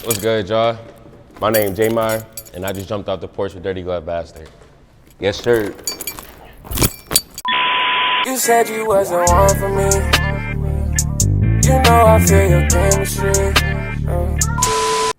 What's good, y'all? My name's JayMarr, and I just jumped off the porch with Dirty Glove Bastard. Yes, sir. You said you wasn't one for me. You know I feel your chemistry.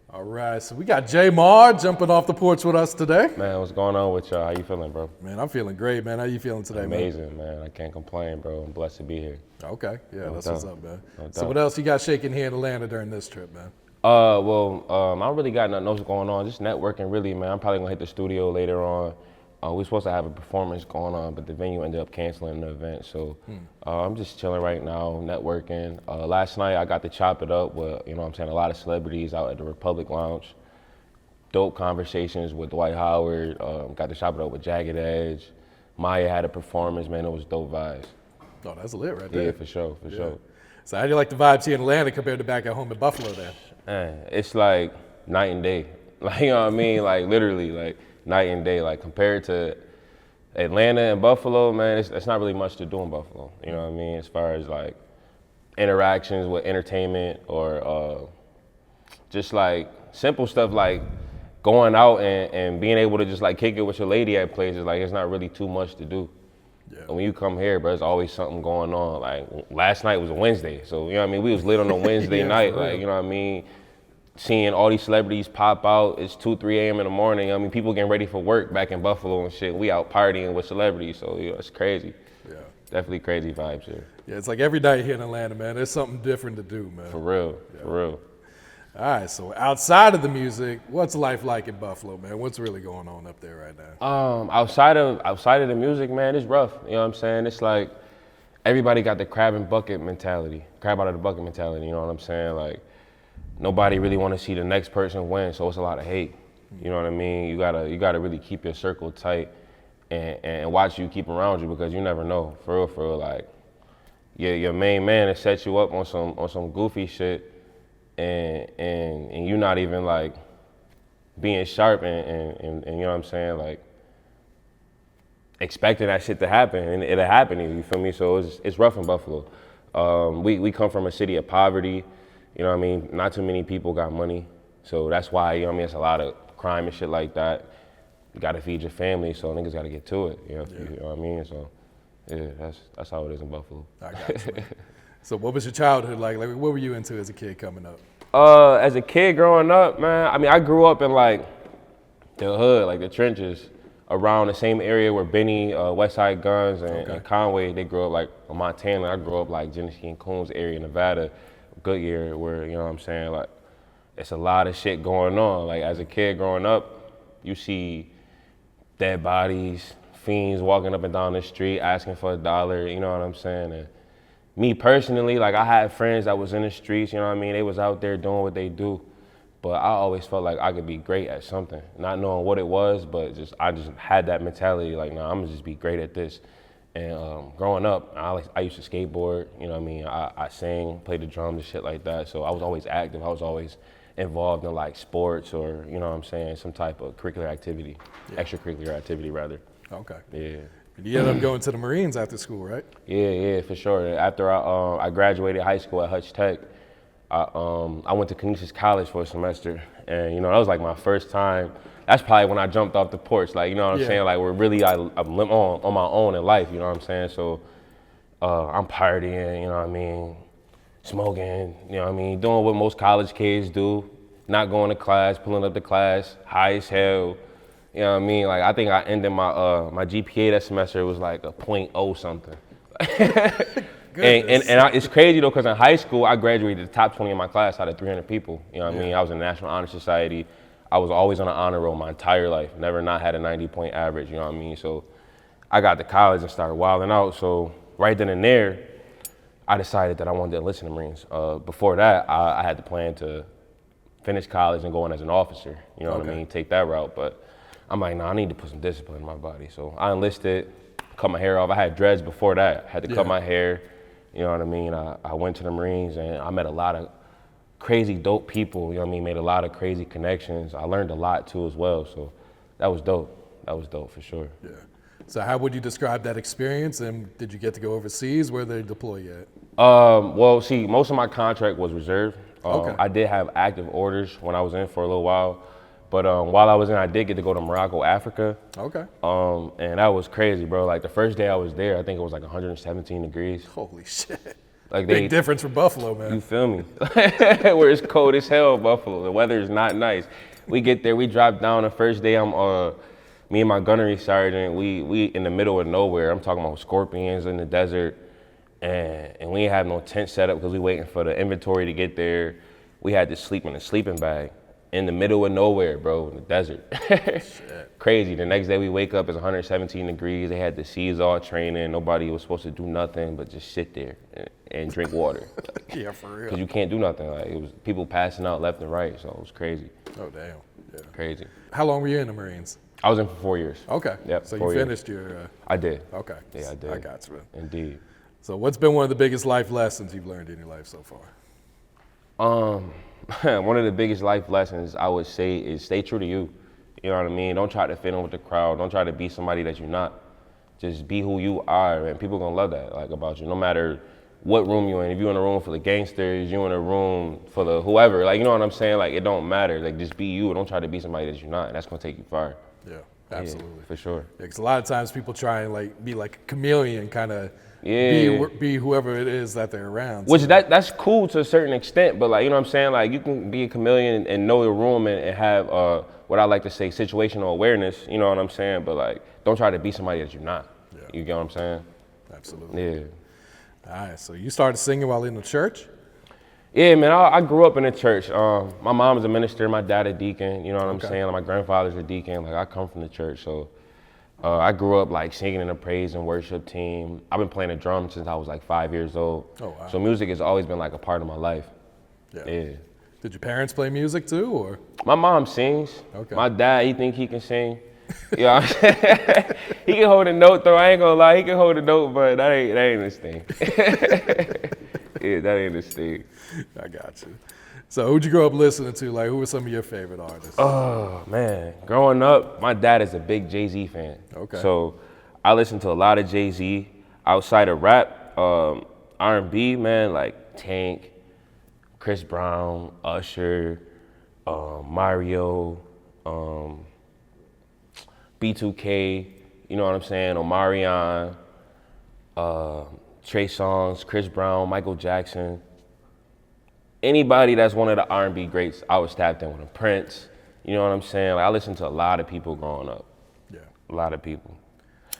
All right, so we got JayMarr jumping off the porch with us today. Man, what's going on with y'all? How you feeling, bro? Man, I'm feeling great, man. How you feeling today, Amazing, man. I can't complain, bro. I'm blessed to be here. Okay, yeah, that's what's up, man. No So doubt. what else you got shaking here in Atlanta during this trip, man? I don't really got nothing else going on. Just networking, really, man. I'm probably gonna hit the studio later on. We were supposed to have a performance going on, but the venue ended up canceling the event. So I'm just chilling right now, networking. Last night I got to chop it up with, a lot of celebrities out at the Republic Lounge. Dope conversations with Dwight Howard. Got to chop it up with Jagged Edge. Maya had a performance, man. It was dope vibes. Oh, that's lit right there. Yeah, for sure. So how do you like the vibes here in Atlanta compared to back at home in Buffalo then? Man, it's like night and day. Like, you know what I mean? Like, literally, like, night and day. Like, compared to Atlanta and Buffalo, man, it's not really much to do in Buffalo. You know what I mean? As far as, like, interactions with entertainment or just, like, simple stuff like going out and being able to just, like, kick it with your lady at places. Like, it's not really too much to do. Yeah. And when you come here, bro, there's always something going on. Like, last night was a Wednesday, so, you know what I mean? We was lit on a Wednesday Yeah, night, for real. like, you know what I mean? Seeing all these celebrities pop out, it's 2, 3 a.m. in the morning. I mean, people getting ready for work back in Buffalo and shit. We out partying with celebrities, so, it's crazy. Yeah. Definitely crazy vibes here. Yeah, it's like every night here in Atlanta, man. There's something different to do, man. For real, for real. All right, so outside of the music, what's life like in Buffalo, man? What's really going on up there right now? Outside of the music, man, it's rough. You know what I'm saying? It's like everybody got the crab and bucket mentality, crab out of the bucket mentality. You know what I'm saying? Like nobody really want to see the next person win, so it's a lot of hate. You know what I mean? You gotta really keep your circle tight and watch you keep around you because you never know. For real. Like your main man has set you up on some goofy shit, and you're not even like being sharp and you know what I'm saying, like expecting that shit to happen, and it'll happen to you. You feel me? So it's rough in Buffalo. We come from a city of poverty. You know what I mean? Not too many people got money, so that's why, you know what I mean, it's a lot of crime and shit like that. You gotta feed your family, so niggas gotta get to it. You know what I mean? So yeah, that's how it is in Buffalo. I got you, man. So what was your childhood like? Like, what were you into as a kid coming up? As a kid growing up, man, I mean, I grew up in like the hood, like the trenches, around the same area where Benny, Westside Guns, and Conway, they grew up like in Montana. I grew up like Genesee and Coons area, Nevada, Goodyear, where, you know what I'm saying, like it's a lot of shit going on. Like as a kid growing up, you see dead bodies, fiends walking up and down the street asking for $1, you know what I'm saying? And me personally, like I had friends that was in the streets, you know what I mean? They was out there doing what they do, but I always felt like I could be great at something, not knowing what it was, but I just had that mentality, like, nah, I'm gonna just be great at this. And growing up, I used to skateboard, you know what I mean? I sang, played the drums and shit like that, so I was always active. I was always involved in like sports or, you know what I'm saying, some type of curricular activity, extracurricular activity rather. Okay. Yeah. You ended up going to the Marines after school, right? Yeah, for sure. After I graduated high school at Hutch Tech, I went to Canisius College for a semester, and that was like my first time. That's probably when I jumped off the porch, like, you know what I'm saying, like, we're really I'm on my own in life, you know what I'm saying. So I'm partying, you know what I mean, smoking, you know what I mean, doing what most college kids do, not going to class, pulling up to class, high as hell. You know what I mean? Like, I think I ended my GPA that semester, it was like a .0 something. It's crazy though, because in high school, I graduated the top 20 in my class out of 300 people. You know what I mean? I was in the National Honor Society. I was always on an honor roll my entire life. Never not had a 90-point average, you know what I mean? So I got to college and started wilding out. So right then and there, I decided that I wanted to enlist in the Marines. Before that, I had the plan to finish college and go in as an officer, you know what I mean? Take that route, but I'm like, nah, I need to put some discipline in my body. So I enlisted, cut my hair off. I had dreads before that. I had to cut my hair, you know what I mean? I went to the Marines and I met a lot of crazy dope people, you know what I mean? Made a lot of crazy connections. I learned a lot too as well. So that was dope. That was dope for sure. Yeah. So how would you describe that experience, and did you get to go overseas? Where did they deploy you at? Well, see, most of my contract was reserve. Okay. I did have active orders when I was in for a little while. But while I was in, I did get to go to Morocco, Africa. Okay. And that was crazy, bro. Like the first day I was there, I think it was like 117 degrees. Holy shit. Like Big difference from Buffalo, man. You feel me? Where it's cold as hell, Buffalo. The weather is not nice. We get there, we drop down the first day. Me and my gunnery sergeant, we in the middle of nowhere. I'm talking about scorpions in the desert, and we ain't have no tent set up because we waiting for the inventory to get there. We had to sleep in a sleeping bag in the middle of nowhere, bro, in the desert. Crazy. The next day we wake up, it's 117 degrees. They had the seas all training. Nobody was supposed to do nothing but just sit there and drink water. Yeah, for real. Because you can't do nothing. Like it was people passing out left and right, so it was crazy. Oh, damn. Yeah. Crazy. How long were you in the Marines? I was in for 4 years. Okay. Yep. So 4 you years. finished your. I did. Okay. Yeah, I did. I got you, man. Indeed. So what's been one of the biggest life lessons you've learned in your life so far? One of the biggest life lessons I would say is stay true to you. You know what I mean? Don't try to fit in with the crowd. Don't try to be somebody that you're not. Just be who you are, and people gonna love that, like about you. No matter what room you're in. If you're in a room for the gangsters, you're in a room for the whoever. Like, you know what I'm saying? Like, it don't matter. Like, just be you. Don't try to be somebody that you're not. And that's gonna take you far. Yeah, absolutely. Yeah, for sure. Yeah, because a lot of times people try and like be like a chameleon, kind of be whoever it is that they're around. Which that's cool to a certain extent, but like, you know what I'm saying? Like, you can be a chameleon and know your room and have what I like to say situational awareness. You know what I'm saying? But like, don't try to be somebody that you're not. Yeah. You get what I'm saying? Absolutely. Yeah. All right. So you started singing while in the church? Yeah, man, I grew up in the church. My mom's a minister, my dad a deacon, you know what I'm saying? Like, my grandfather's a deacon, like I come from the church, so I grew up like singing in a praise and worship team. I've been playing the drums since I was like 5 years old. Oh, wow. So music has always been like a part of my life. Yeah. Did your parents play music too, or? My mom sings. Okay. My dad, he think he can sing. You know what I'm saying? He can hold a note though, I ain't gonna lie, he can hold a note, but that ain't his thing. Yeah, that ain't his thing. I got you. So who'd you grow up listening to? Like, who were some of your favorite artists? Oh, man. Growing up, my dad is a big Jay-Z fan. Okay. So I listened to a lot of Jay-Z. Outside of rap, R&B, man, like Tank, Chris Brown, Usher, Mario, B2K, you know what I'm saying, Omarion, Trey Songz, Chris Brown, Michael Jackson. Anybody that's one of the R&B greats, I was tapped in with him. Prince, you know what I'm saying? Like, I listened to a lot of people growing up. Yeah. A lot of people.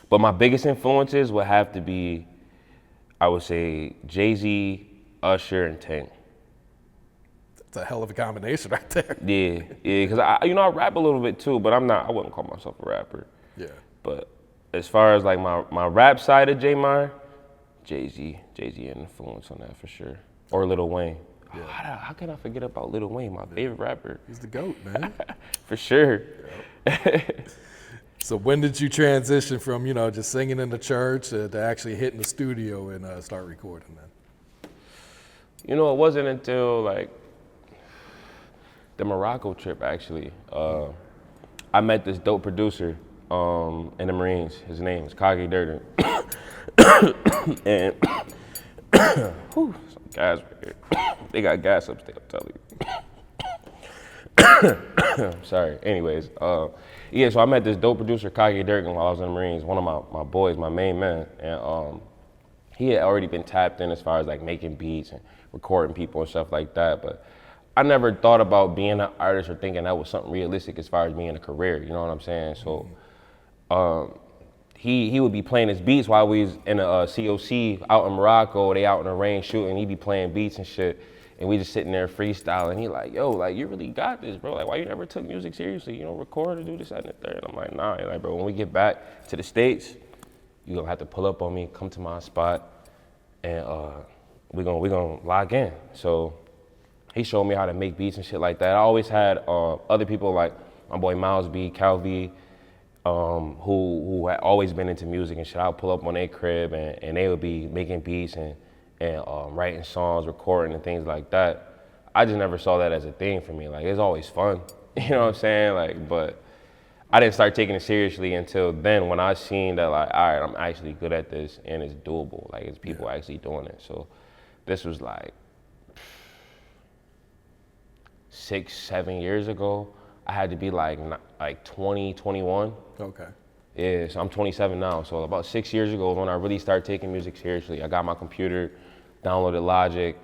But my biggest influences would have to be, I would say, Jay-Z, Usher, and Tank. That's a hell of a combination right there. Yeah, because I rap a little bit too, but I wouldn't call myself a rapper. Yeah. But as far as like my rap side of JayMarr, Jay-Z an influence on that for sure. Or Lil Wayne. Yeah. How can I forget about Lil Wayne, my favorite rapper? He's the GOAT, man. For sure. Yep. So when did you transition from, just singing in the church to actually hitting the studio and start recording then? It wasn't until like the Morocco trip, actually. I met this dope producer in the Marines. His name is Kage Durden. And some guys right here. They got gas upstairs, I'm telling you. Sorry. Anyways, so I met this dope producer, Kage Durden, while I was in the Marines. One of my boys, my main man. And he had already been tapped in as far as like making beats and recording people and stuff like that. But I never thought about being an artist or thinking that was something realistic as far as being a career, you know what I'm saying? So he would be playing his beats while we was in a COC out in Morocco. They out in the rain shooting. He'd be playing beats and shit. And we just sitting there freestyling. He like, yo, like, you really got this, bro. Like, why you never took music seriously? Record or do this, that, and the third. I'm like, nah. Like, bro, when we get back to the States, you gonna have to pull up on me, come to my spot, and we gonna log in. So he showed me how to make beats and shit like that. I always had other people like my boy Miles B, Cal V, who had always been into music and shit. I would pull up on their crib and they would be making beats and writing songs, recording and things like that. I just never saw that as a thing for me. Like, it's always fun, you know what I'm saying? Like, but I didn't start taking it seriously until then when I seen that, like, all right, I'm actually good at this and it's doable. Like, it's people actually doing it. So this was like 6, 7 years ago. I had to be like 20, 21. Okay. Yeah, so I'm 27 now. So about 6 years ago when I really started taking music seriously. I got my computer, downloaded Logic,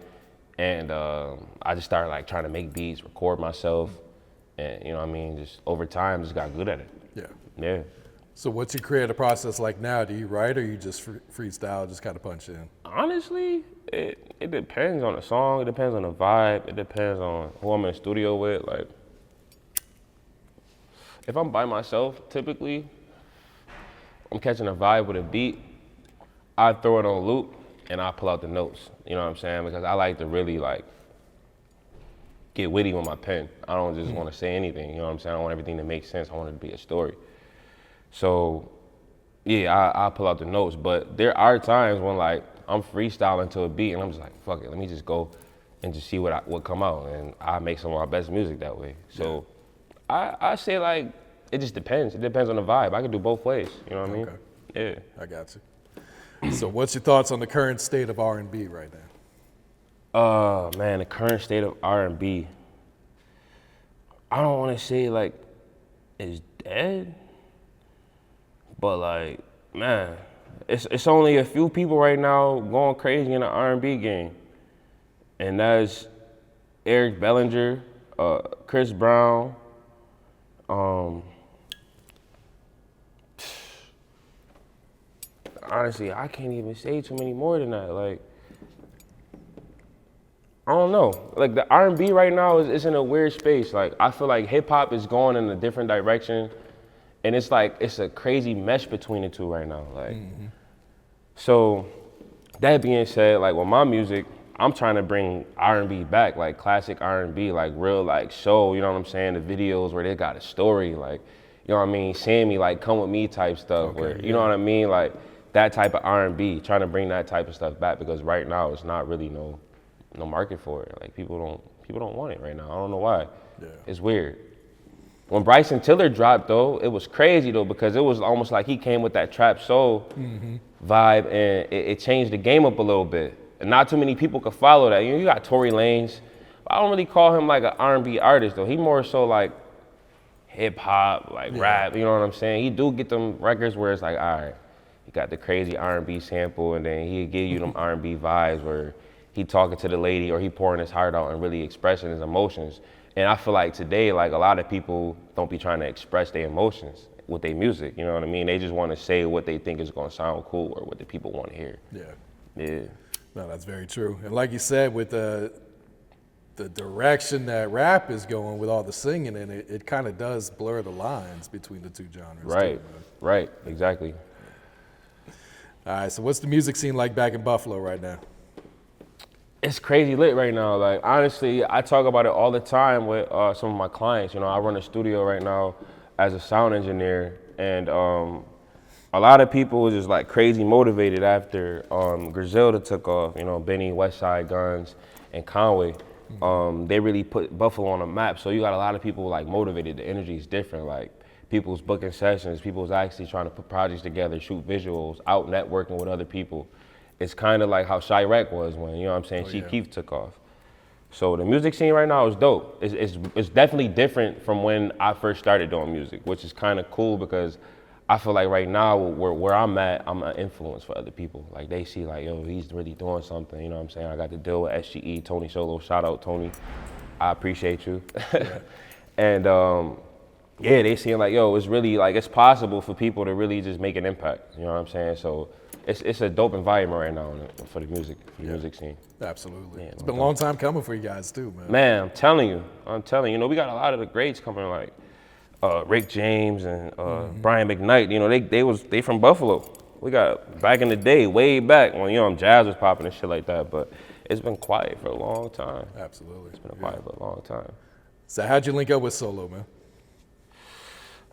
and I just started like trying to make beats, record myself, and you know what I mean, just over time just got good at it. Yeah. Yeah. So what's your creative process like now? Do you write or you just freestyle, just kind of punch in? Honestly, it depends on the song, it depends on the vibe, it depends on who I'm in the studio with. Like, if I'm by myself, typically, I'm catching a vibe with a beat, I throw it on loop and I pull out the notes. You know what I'm saying? Because I like to really like get witty with my pen. I don't just want to say anything, you know what I'm saying? I want everything to make sense. I want it to be a story. So yeah, I pull out the notes, but there are times when like I'm freestyling to a beat and I'm just like, fuck it, let me just go and just see what come out, and I make some of my best music that way. So I say like, it just depends. It depends on the vibe. I can do both ways, you know what I mean? Yeah. I got you. So what's your thoughts on the current state of R&B right now? Man, the current state of R&B, I don't want to say like it's dead, but like, man, it's only a few people right now going crazy in the R&B game, and that's Eric Bellinger, Chris Brown, honestly, I can't even say too many more than that. Like, I don't know. Like, the R&B right now is in a weird space. Like, I feel like hip hop is going in a different direction, and it's like, it's a crazy mesh between the two right now. Like, so that being said, like with my music, I'm trying to bring R&B back, like classic R&B, like real like soul, you know what I'm saying? The videos where they got a story, like, you know what I mean? Sammy, like Come With Me type stuff, Okay, where, you know what I mean? Like that type of R&B, trying to bring that type of stuff back, because right now it's not really no market for it. Like people don't want it right now. I don't know why. Yeah. It's weird. When Bryson Tiller dropped though, it was crazy though, because it was almost like he came with that trap soul vibe, and it changed the game up a little bit. And not too many people could follow that. You know, you got Tory Lanez. I don't really call him like an R&B artist though. He more so like hip hop, like rap, you know what I'm saying? He do get them records where it's like, all right, he got the crazy R&B sample, and then he'll give you them R&B vibes where he talking to the lady or he pouring his heart out and really expressing his emotions. And I feel like today, like a lot of people don't be trying to express their emotions with their music, you know what I mean? They just want to say what they think is gonna sound cool or what the people want to hear. Yeah. Yeah. No, that's very true. And like you said, with the direction that rap is going with all the singing, and it kind of does blur the lines between the two genres. Right, too, right, exactly. All right, so what's the music scene like back in Buffalo right now? It's crazy lit right now. Like, honestly, I talk about it all the time with some of my clients. You know, I run a studio right now as a sound engineer, and a lot of people was just like crazy motivated after Griselda took off. You know, Benny, Westside Guns, and Conway. They really put Buffalo on the map. So you got a lot of people like motivated. The energy is different. Like, people's booking sessions, people's actually trying to put projects together, shoot visuals, out networking with other people. It's kind of like how Chirac was when, you know what I'm saying, Chief Keef took off. So the music scene right now is dope. It's definitely different from when I first started doing music, which is kind of cool because I feel like right now where I'm at, I'm an influence for other people. Like they see like, yo, he's really doing something, you know what I'm saying? I got to deal with SGE, Tony Solo, shout out Tony. I appreciate you. And yeah, they seeing like, yo, it's really like, it's possible for people to really just make an impact, you know what I'm saying? So it's a dope environment right now for the music scene. Absolutely. Yeah, It's been a long time coming for you guys too, man. Man, I'm telling you, you know, we got a lot of the greats coming, like Rick James and Brian McKnight, you know, they from Buffalo. We got back in the day, way back when, you know, jazz was popping and shit like that, but it's been quiet for a long time. Absolutely. It's been quiet for a long time. So how'd you link up with Solo, man?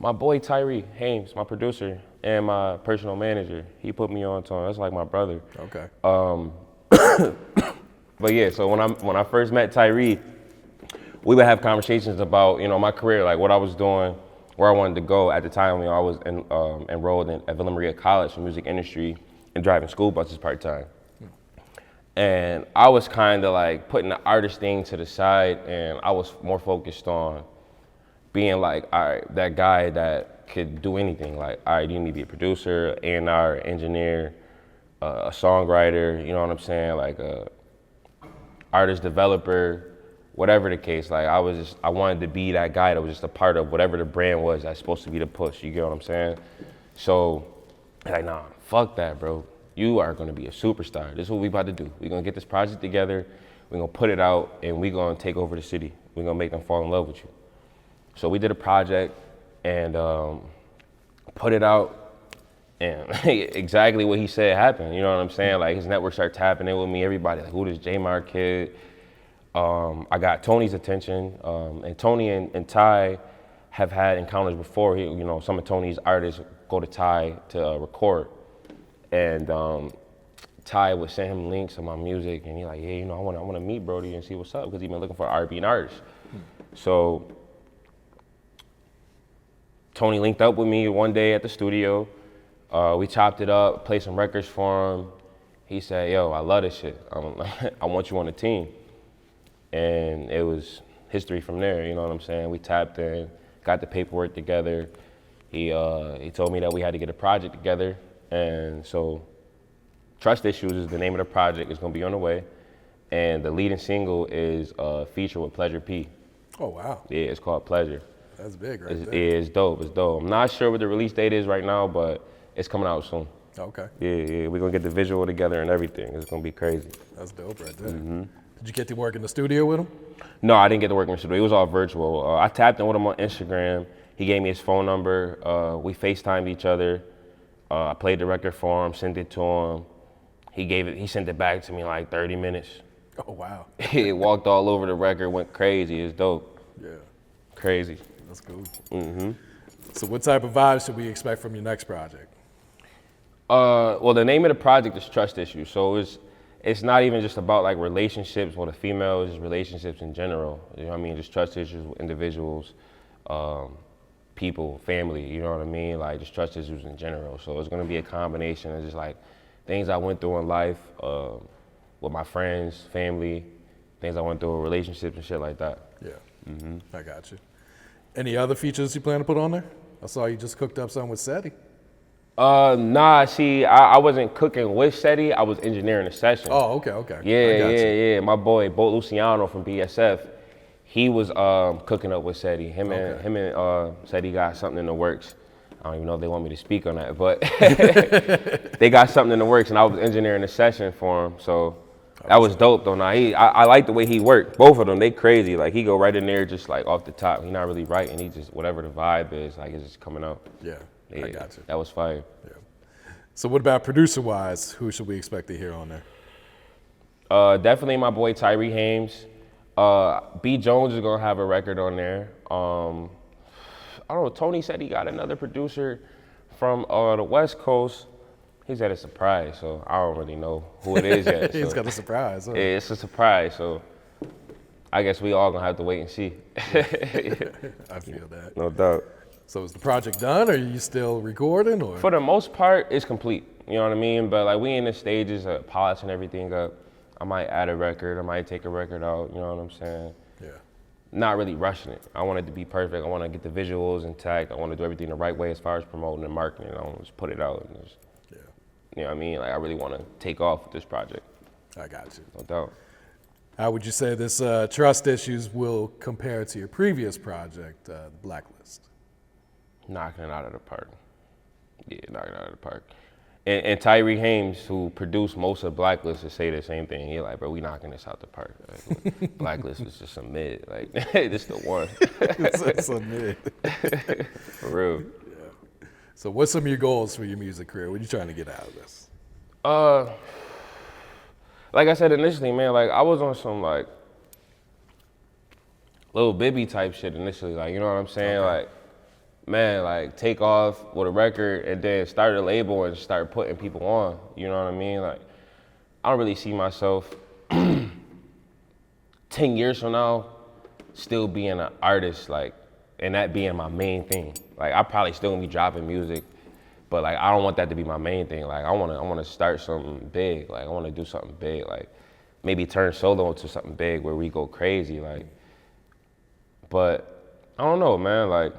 My boy Tyree Hames, my producer and my personal manager, he put me on to him. That's like my brother. Okay. But yeah, so when I first met Tyree, we would have conversations about, you know, my career, like what I was doing, where I wanted to go. At the time, you know, I was enrolled at Villa Maria College for music industry and driving school buses part-time. And I was kind of like putting the artist thing to the side, and I was more focused on being like, all right, that guy that could do anything. Like, all right, you need to be a producer, A&R, engineer, a songwriter, you know what I'm saying? Like a artist developer, whatever the case. Like I wanted to be that guy that was just a part of whatever the brand was that's supposed to be the push, you get what I'm saying? So, like, nah, fuck that, bro. You are gonna be a superstar. This is what we about to do. We're gonna get this project together, we're gonna put it out, and we're gonna take over the city. We're gonna make them fall in love with you. So we did a project and put it out, and exactly what he said happened, you know what I'm saying? Like his network started tapping in with me, everybody, like, who this JayMarr kid? I got Tony's attention, and Tony and Ty have had encounters before. You know, some of Tony's artists go to Ty to record. And Ty would send him links of my music, and he's like, yeah, you know, I want to meet Brody and see what's up, because he's been looking for an R&B and artist. So Tony linked up with me one day at the studio. We chopped it up, played some records for him. He said, yo, I love this shit. I want you on the team. And it was history from there, you know what I'm saying? We tapped in, got the paperwork together. He told me that we had to get a project together. And so Trust Issues is the name of the project. It's gonna be on the way. And the leading single is a feature with Pleasure P. Oh, wow. Yeah, it's called Pleasure. That's big right there. It's dope, it's dope. I'm not sure what the release date is right now, but it's coming out soon. Okay. Yeah, we're gonna get the visual together and everything. It's gonna be crazy. That's dope right there. Did you get to work in the studio with him? No, I didn't get to work in the studio. It was all virtual. I tapped in with him on Instagram. He gave me his phone number. We FaceTimed each other. I played the record for him, sent it to him. He sent it back to me in like 30 minutes. Oh, wow. He walked all over the record, went crazy. It's dope. Yeah. Crazy. That's cool. So what type of vibes should we expect from your next project? Well, the name of the project is Trust Issues. So it's not even just about like relationships with a female, it's just relationships in general. You know what I mean? Just trust issues with individuals, people, family, you know what I mean? Like just trust issues in general. So it's gonna be a combination of just like things I went through in life, with my friends, family, things I went through with relationships and shit like that. Yeah, I got you. Any other features you plan to put on there? I saw you just cooked up something with Seddy. Nah, see, I wasn't cooking with Seddy, I was engineering the session. Oh, okay. Yeah. My boy, Bo Luciano from BSF, he was cooking up with Seddy. Him and Seddy got something in the works. I don't even know if they want me to speak on that, but they got something in the works, and I was engineering the session for him, so that was dope though. Now I like the way he worked. Both of them, they crazy. Like he go right in there just like off the top. He not really writing, he just, whatever the vibe is, like it's just coming out. Yeah, I got you. That was fire. Yeah. So what about producer-wise? Who should we expect to hear on there? Definitely my boy Tyree Hames. B. Jones is gonna have a record on there. I don't know, Tony said he got another producer from the West Coast. He's at a surprise, so I don't really know who it is yet. He's got a surprise. Huh? Yeah, it's a surprise, so I guess we all gonna have to wait and see. I feel that. No doubt. So is the project done, or are you still recording? Or? For the most part, it's complete. You know what I mean? But like we in the stages of polishing everything up. I might add a record, I might take a record out, you know what I'm saying? Yeah. Not really rushing it. I want it to be perfect. I want to get the visuals intact. I want to do everything the right way as far as promoting and marketing. I want to just put it out and just, you know what I mean? Like I really want to take off with this project. I got you. No doubt. How would you say this Trust Issues will compare to your previous project, The Blacklist? Knocking it out of the park. Yeah, knocking it out of the park. And Tyree Hames, who produced most of Blacklist, would say the same thing. He's like, bro, we knocking this out the park. Like, Blacklist is just a mid. Like, this the one. It's a mid. For real. Yeah. So what's some of your goals for your music career? What are you trying to get out of this? Like I said initially, man, like I was on some like Lil Bibby type shit initially. Like, you know what I'm saying? Okay. Like, man, like take off with a record and then start a label and start putting people on. You know what I mean? Like, I don't really see myself 10 years from now still being an artist, like, and that being my main thing. Like, I probably still gonna be dropping music, but like, I don't want that to be my main thing. Like, I wanna start something big. Like, I wanna do something big. Like, maybe turn solo into something big where we go crazy, like. But I don't know, man. Like,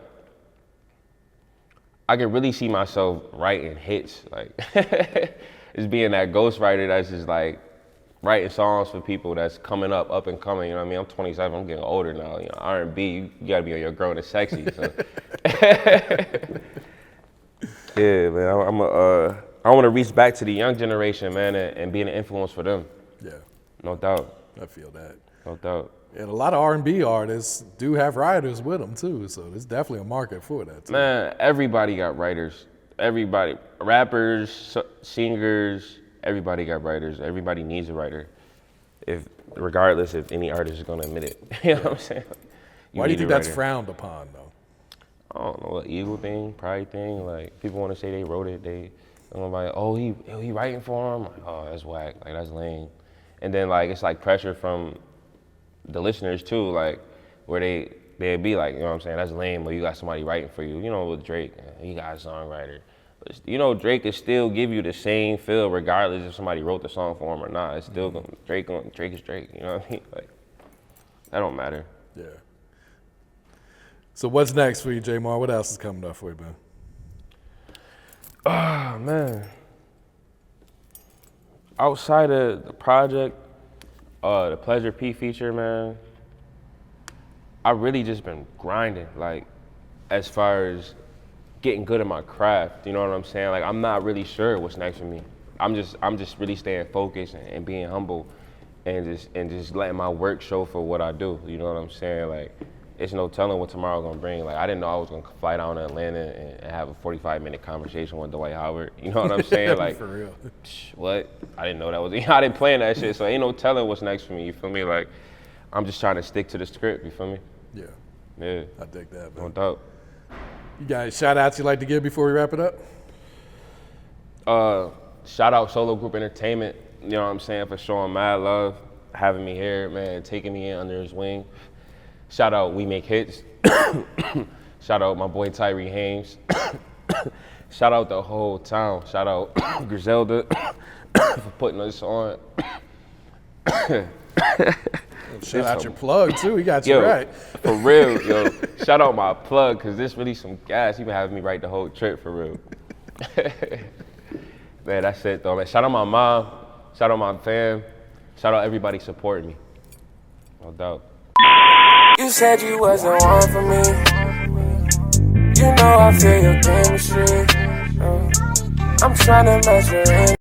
I can really see myself writing hits, like, just being that ghostwriter that's just like writing songs for people that's coming up and coming. You know what I mean? I'm 27. I'm getting older now. You know, R&B, you gotta be on your grown and sexy. So. Yeah, man. I want to reach back to the young generation, man, and be an influence for them. Yeah. No doubt. I feel that. No doubt. And a lot of R&B artists do have writers with them too, so there's definitely a market for that too. Man, everybody got writers. Everybody, rappers, singers, everybody got writers. Everybody needs a writer, regardless if any artist is gonna admit it. You know what I'm saying? Why do you think that's frowned upon though? I don't know, an ego thing, pride thing. Like, people want to say they wrote it. I'm like, oh, he writing for him. Like, oh, that's whack. Like, that's lame. And then like it's like pressure from the listeners too, like where they'd be like, you know what I'm saying, that's lame, but you got somebody writing for you. You know, with Drake, he got a songwriter. But you know, Drake can still give you the same feel regardless if somebody wrote the song for him or not. It's still Drake is Drake. You know what I mean? Like, that don't matter. Yeah. So what's next for you, JayMarr? What else is coming up for you, man? Oh, man. Outside of the project, the Pleasure P feature, man, I really just been grinding, like, as far as getting good at my craft, you know what I'm saying? Like, I'm not really sure what's next for me. I'm just really staying focused and being humble and just letting my work show for what I do, you know what I'm saying? Like, it's no telling what tomorrow gonna bring. Like, I didn't know I was gonna fly down to Atlanta and have a 45-minute conversation with Dwight Howard. You know what I'm saying? Like, for real. What? I didn't know that was. I didn't plan that shit, so ain't no telling what's next for me. You feel me? Like, I'm just trying to stick to the script. You feel me? Yeah. Yeah. I dig that, man. No doubt. You guys, shout outs you like to give before we wrap it up? Shout out Solo Group Entertainment. You know what I'm saying, for showing mad love, having me here, man, taking me in under his wing. Shout out We Make Hits. Shout out my boy Tyree Haynes. Shout out the whole town. Shout out Griselda for putting us on. Shout out your plug too. He got you right. For real, yo. Shout out my plug, because this really some gas. He been having me write the whole trip for real. Man, that's it though, man. Shout out my mom. Shout out my fam. Shout out everybody supporting me. No doubt. You said you wasn't one for me. You know I feel your chemistry. I'm tryna measure in.